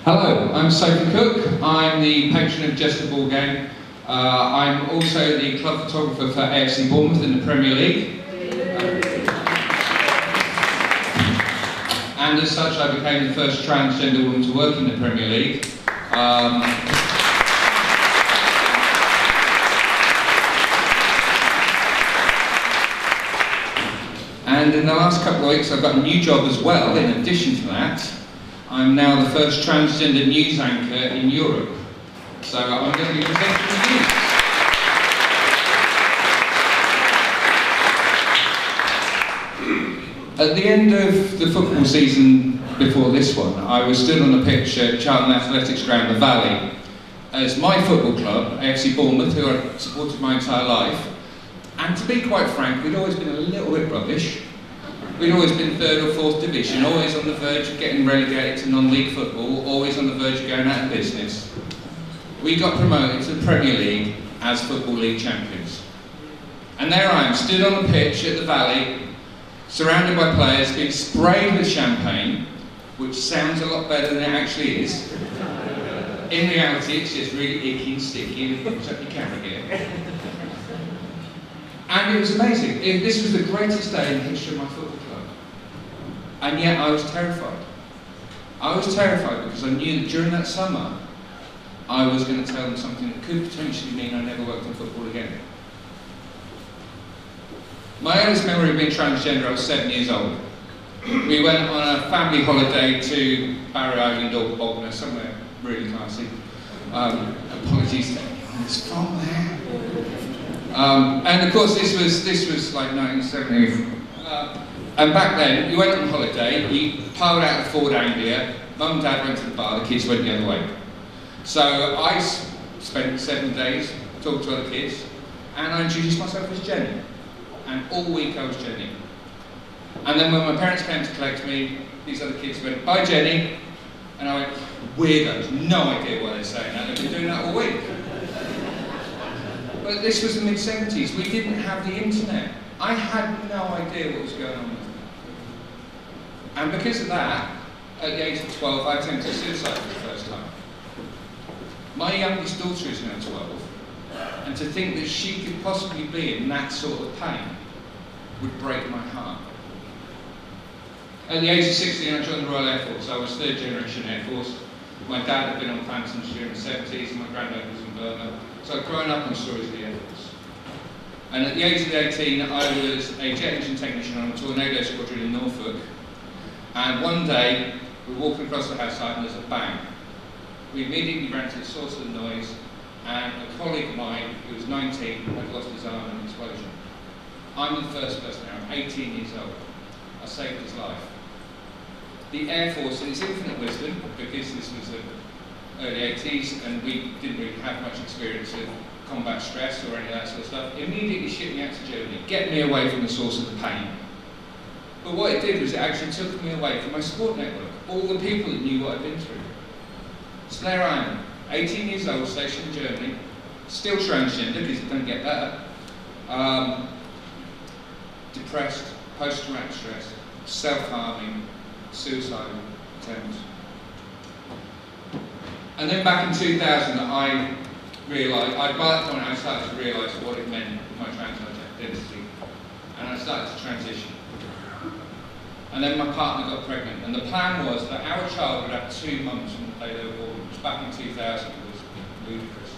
Hello, I'm Sophie Cook. I'm the patron of Just a Ball Game. I'm also the club photographer for AFC Bournemouth in the Premier League. And as such, I became the first transgender woman to work in the Premier League. And in the last couple of weeks, I've got a new job as well, in addition to that. I'm now the first transgender news anchor in Europe. So I'm going to be presenting the news. At the end of the football season before this one, I was stood on the pitch at Charlton Athletics Ground, the Valley, as my football club, AFC Bournemouth, who I've supported my entire life, and to be quite frank, we'd always been a little bit rubbish. We'd always been third or fourth division, always on the verge of getting relegated to non-league football, always on the verge of going out of business. We got promoted to the Premier League as Football League champions. And there I am, stood on the pitch at the Valley, surrounded by players, being sprayed with champagne, which sounds a lot better than it actually is. In reality, it's just really icky and sticky, and it looks like you can't get it. And it was amazing. This was the greatest day in the history of my football club. And yet I was terrified. I was terrified because I knew that during that summer, I was going to tell them something that could potentially mean I never worked in football again. My earliest memory of being transgender, I was 7 years old. We went on a family holiday to Barry Island or Bognor, somewhere really classy. Apologies to anyone that's from there. And of course, this was like 1970. And back then, you went on holiday, you piled out of Ford Anglia, Mum and Dad went to the bar, the kids went the other way. So I spent 7 days talking to other kids, and I introduced myself as Jenny. And all week I was Jenny. And then when my parents came to collect me, these other kids went, "Bye Jenny." And I went, "Weirdos, no idea why they're saying that, they've been doing that all week." But this was the mid-70s, we didn't have the internet. I had no idea what was going on with me. And because of that, at the age of 12, I attempted suicide for the first time. My youngest daughter is now 12, and to think that she could possibly be in that sort of pain would break my heart. At the age of 16, I joined the Royal Air Force. I was third generation Air Force. My dad had been on Phantoms during the 70s, and my granddad was in Burma. So I'd grown up on stories of the Air Force. And at the age of 18, I was a jet engine technician on a tornado squadron in Norfolk. And one day, we were walking across the house site and there's a bang. We immediately ran to the source of the noise, and a colleague of mine, who was 19, had lost his arm in an explosion. I'm the first person now, I'm 18 years old. I saved his life. The Air Force, in its infinite wisdom, because this was the early 80s and we didn't really have much experience of combat stress or any of that sort of stuff, immediately shipped me out to Germany, get me away from the source of the pain. But what it did was it actually took me away from my support network, all the people that knew what I'd been through. So there I am, 18 years old, stationed in Germany, still transgender because it doesn't get better, depressed, post-traumatic stress, self-harming, suicidal attempts. And then back in 2000, I realised, by that point I started to realise what it meant, my trans identity, and I started to transition. And then my partner got pregnant, and the plan was that our child would have 2 months from the day they were born, which back in 2000 was ludicrous.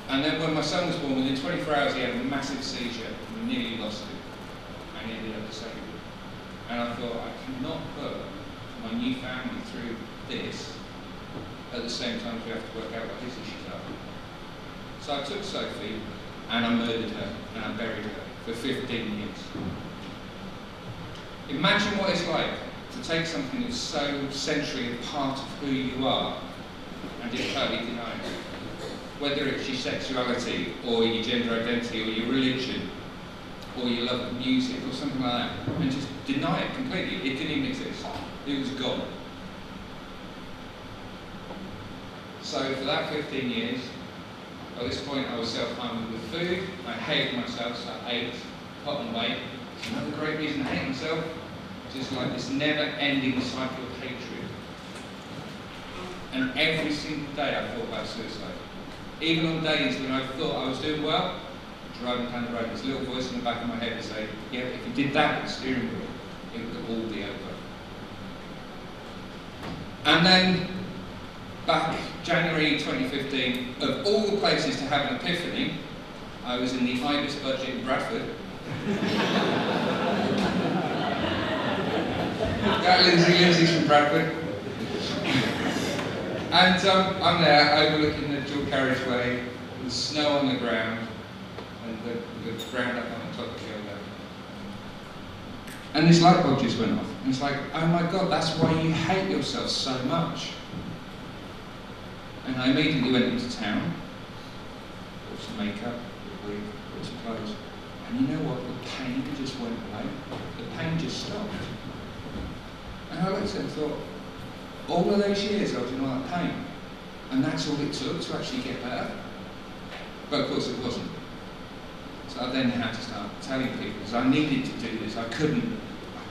And then when my son was born, within 24 hours he had a massive seizure, and we nearly lost him, and he ended up disabled. And I thought, I cannot put my new family through this at the same time as we have to work out what his issues are. So I took Sophie and I murdered her and I buried her for 15 years. Imagine what it's like to take something that's so centrally a part of who you are and just totally deny it. Whether it's your sexuality or your gender identity or your religion or your love of music or something like that, and just deny it completely. It didn't even exist. It was gone. So for that 15 years, by this point I was self-harming with food, I hated myself, so I ate, put on weight. It's another great reason to hate myself, just like this never-ending cycle of hatred. And every single day I thought about suicide. Even on days when I thought I was doing well, driving down the road, there's a little voice in the back of my head to say, yeah, if you did that with the steering wheel, it would all be over. And then, back January 2015, of all the places to have an epiphany, I was in the Ibis budget in Bradford. That Lindsay's from Bradford. And I'm there overlooking the dual carriageway, with snow on the ground, and the ground up on the top of the hill there. And this light bulb just went off. And it's like, oh my God, that's why you hate yourself so much. And I immediately went into town, bought some makeup, a wig, bought some clothes. And you know what? The pain just went away. The pain just stopped. And I looked at it and thought, all of those years I was in all that pain. And that's all it took to actually get better. But of course it wasn't. So I then had to start telling people, because I needed to do this. I couldn't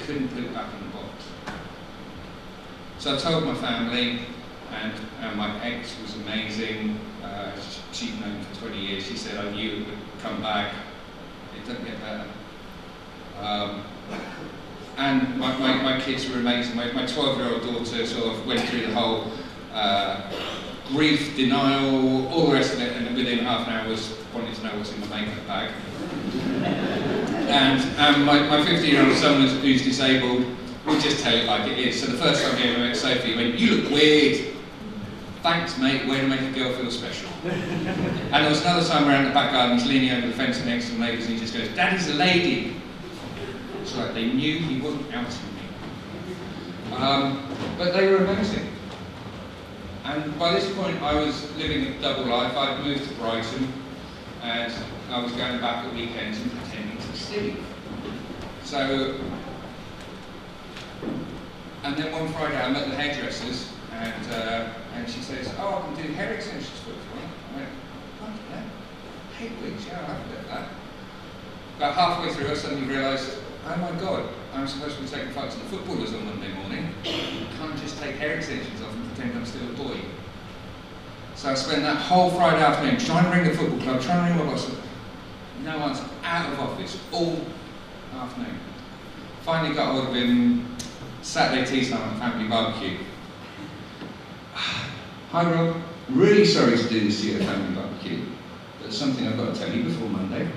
put it back in the box. So I told my family, and my ex was amazing. She'd known for 20 years. She said, I knew it would come back. It doesn't get better. And my kids were amazing. My 12-year-old daughter sort of went through the whole grief, denial, all the rest of it, and within half an hour was wanting to know what's in my makeup bag. And my 15-year-old son, who's disabled, would just tell it like it is. So the first time I ever met Sophie, he went, you look weird. Thanks, mate, way to make a girl feel special. And there was another time around the back garden, he's leaning over the fence next to the neighbours, and he just goes, Daddy's a lady. It's like they knew he wasn't outing me. But they were amazing. And by this point, I was living a double life. I'd moved to Brighton, and I was going back at weekends and pretending to be Steve. So, and then one Friday I met the hairdressers, and she says, oh, I can do hair extensions for you. I went, oh, yeah, 8 weeks, yeah, I'll have a bit of that. About halfway through, I suddenly realised, oh my God, I'm supposed to be taking photos of the footballers on Monday morning. I can't just take hair extensions off and pretend I'm still a boy. So I spent that whole Friday afternoon trying to ring the football club, trying to ring my boss. No one's out of office all afternoon. Finally got hold of him Saturday tea time at family barbecue. Hi Rob, really sorry to do this to you at family barbecue, but there's something I've got to tell you before Monday.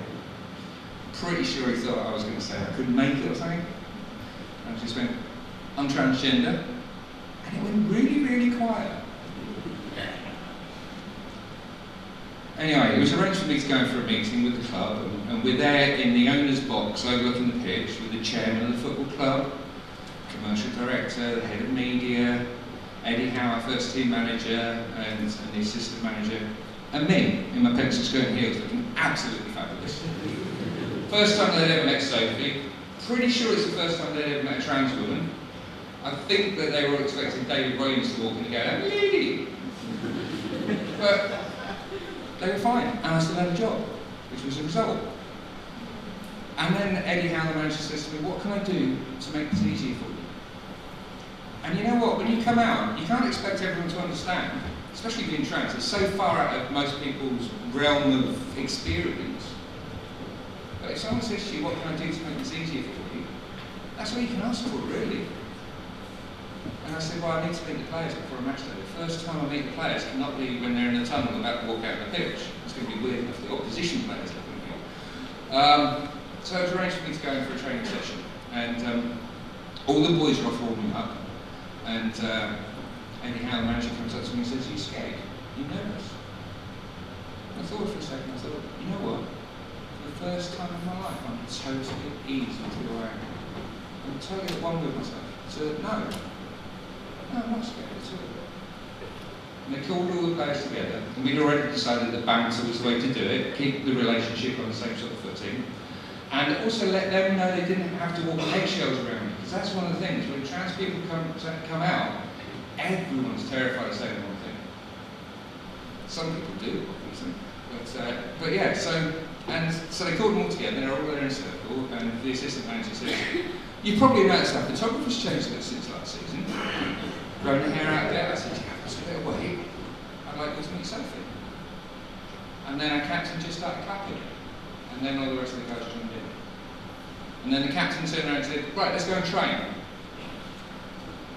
Pretty sure he thought I was going to say I couldn't make it or something. And I just went, I'm transgender. And it went really, really quiet. Anyway, it was arranged for me to go in for a meeting with the club, and we're there in the owner's box overlooking the pitch with the chairman of the football club, commercial director, the head of media, Eddie Howe, our first team manager, and the assistant manager, and me in my pencil skirt and heels looking absolutely fabulous. First time they'd ever met Sophie. Pretty sure it's the first time they'd ever met a trans woman. I think that they were expecting David Williams to walk in and go, lady! But they were fine, and I still had a job, which was a result. And then Eddie Howe, the manager, says to me, what can I do to make this easier for you? And you know what, when you come out, you can't expect everyone to understand, especially being trans. It's so far out of most people's realm of experience. But if someone says to you, what can I do to make this easier for you? That's all you can ask for, really. And I said, well, I need to meet the players before a match day. The first time I meet the players cannot be when they're in the tunnel about to walk out of the pitch. It's going to be weird enough the opposition players look at me. So it was arranged for me to go in for a training session. And all the boys are off warming up. And Eddie Howe, the manager, comes up to me and says, are you scared? Are you nervous? I thought for a second, I thought, you know what? For the first time in my life, I'm totally at ease with who I am. I'm totally at one with myself. So no, I'm not scared at all. And they called all the players together, and we'd already decided that banter was the way to do it, keep the relationship on the same sort of footing, and also let them know they didn't have to walk eggshells around me, because that's one of the things, when trans people come out, everyone's terrified of saying the wrong thing. Some people do, obviously, but yeah, so they called them all together, they're all there in a circle, and the assistant manager says, you've probably noticed our photographer's changed a bit since last season. Growing the hair out there, I said, yeah, that's a bit of weight. I'd like you to meet Sophie. And then our captain just started clapping. And then all the rest of the guys joined in. And then the captain turned around and said, right, let's go and train.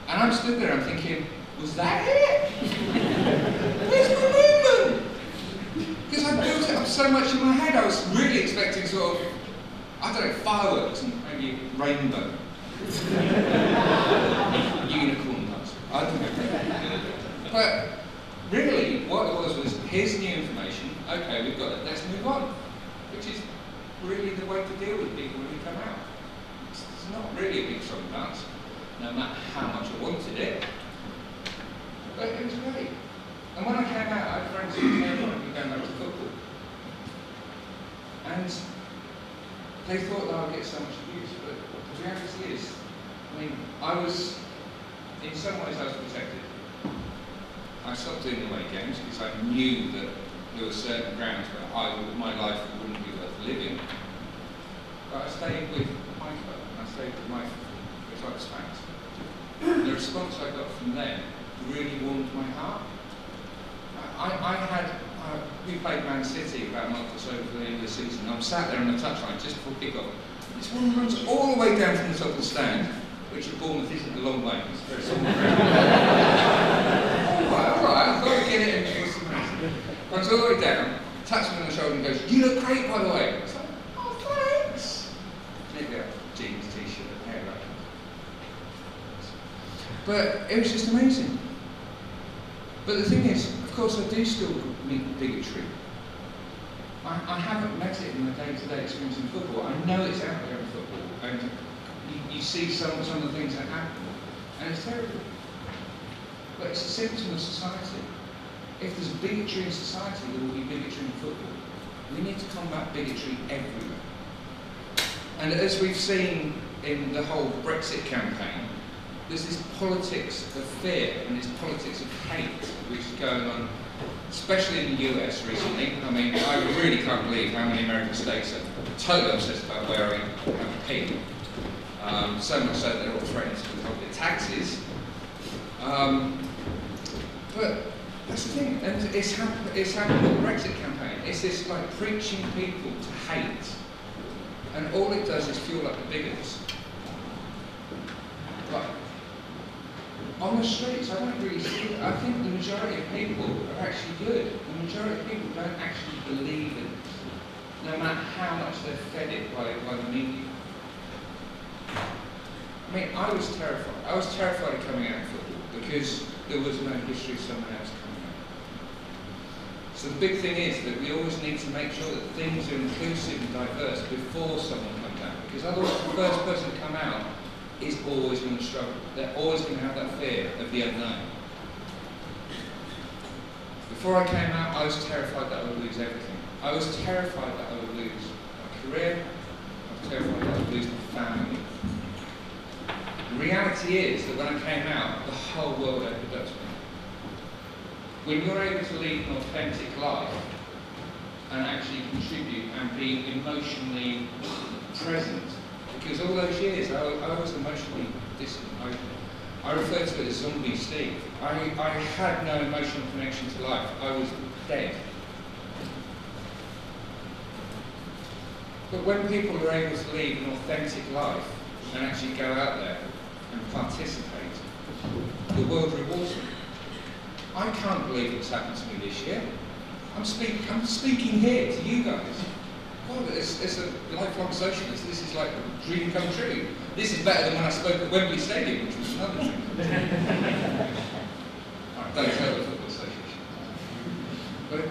And I'm stood there, I'm thinking, was that it? Where's my movement? Because I built it up so much in my head, I was really expecting sort of, I don't know, fireworks and maybe rainbow. Unicorn nuts. I don't know. But really, what it was here's new information, okay, we've got it, let's move on. Which is really the way to deal with people when you come out. It's not really a big strong dance, no matter how much I wanted it. But it was great. And when I came out, I had friends who were terrified of me going back to football. And they thought that I would get so much abuse, but the reality is, I mean, in some ways I was protected. I stopped doing the away games because I knew that there were certain grounds where my life wouldn't be worth living. But I stayed with my club, and I stayed with my club's fans. The response I got from them really warmed my heart. We played Man City about a month or so before the end of the season. I'm sat there on the touchline just before kick-off. This woman runs all the way down from the top of the stand, which at Bournemouth isn't a long way. It's very small. all right, I've got to get it in. Runs all the way down, taps me on the shoulder and goes, "You look great, by the way." I was like, "Oh, thanks." Maybe a jeans, t-shirt, hair wrap. But it was just amazing. But the thing is, of course, I do still meet bigotry. I haven't met it in my day-to-day experience in football. I know it's out there in football, and you see some of the things that happen, and it's terrible. But it's a symptom of society. If there's bigotry in society, there will be bigotry in football. We need to combat bigotry everywhere. And as we've seen in the whole Brexit campaign, there's this politics of fear and this politics of hate which is going on, especially in the US recently. I mean, I really can't believe how many American states are totally obsessed about wearing a pin. So much so they're all threatening to withhold their taxes. But that's the thing, and it's happened with the Brexit campaign. It's this like preaching people to hate, and all it does is fuel up the bigots. But on the streets, I don't really see it. I think the majority of people are actually good. The majority of people don't actually believe it, no matter how much they're fed it by the media. I mean, I was terrified. I was terrified of coming out of football because there was no history of someone else coming out. So the big thing is that we always need to make sure that things are inclusive and diverse before someone comes out, because otherwise the first person to come out is always going to struggle. They're always going to have that fear of the unknown. Before I came out, I was terrified that I would lose everything. I was terrified that I would lose my career. I was terrified that I would lose my family. The reality is that when I came out, the whole world opened up to me. When you're able to lead an authentic life and actually contribute and be emotionally present, because all those years I was emotionally distant. I refer to it as zombie Steve. I had no emotional connection to life. I was dead. But when people are able to lead an authentic life and actually go out there and participate, the world rewards them. I can't believe what's happened to me this year. I'm speaking here to you guys. God, it's a lifelong socialist. This is like a dream come true. This is better than when I spoke at Wembley Stadium, which was another dream come true. Alright, don't tell the football association. But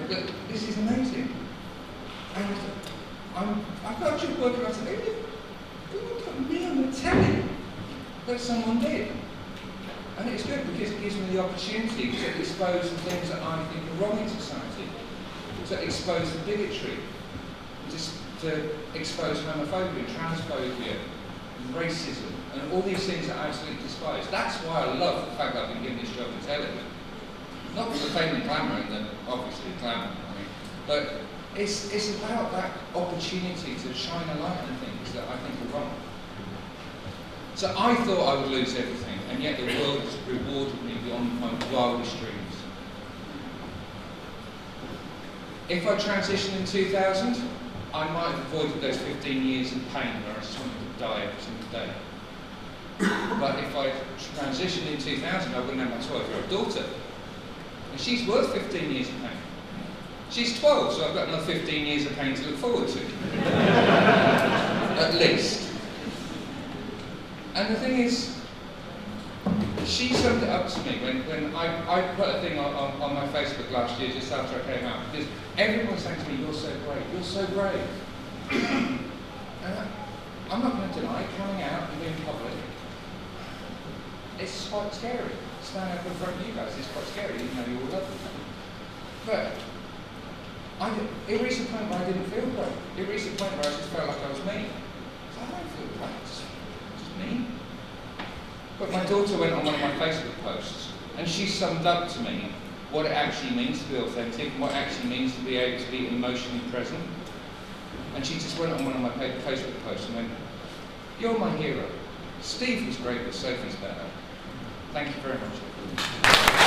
this is amazing. And I've got a job working on today. Who would put me on the telly? But someone did. And it's good because it gives me the opportunity to expose the things that I think are wrong in society, to expose the bigotry, to expose homophobia, transphobia, racism, and all these things that I absolutely despise. That's why I love the fact that I've been given this job in television. Not for the fame and glamour, and obviously glamour, but it's about that opportunity to shine a light on things that I think are wrong. So I thought I would lose everything, and yet the world has rewarded me beyond my wildest dreams. If I transitioned in 2000, I might have avoided those 15 years in pain where I just wanted to die every single day. But if I transitioned in 2000, I wouldn't have my 12-year-old daughter. And she's worth 15 years of pain. She's 12, so I've got another 15 years of pain to look forward to. At least. And the thing is, she summed it up to me when I put a thing on my Facebook last year just after I came out, because everyone was saying to me, you're so brave, you're so brave. And I'm not going to deny it, coming out and being public, it's quite scary. Standing up in front of you guys is quite scary, even though you all love me. But it reached a point where I didn't feel brave. It reached a point where I just felt like I was me. So I don't feel brave, it's just me. But my daughter went on one of my Facebook posts, and she summed up to me what it actually means to be authentic and what it actually means to be able to be emotionally present. And she just went on one of my Facebook posts and went, you're my hero. Steve was great, but Sophie's better. Thank you very much.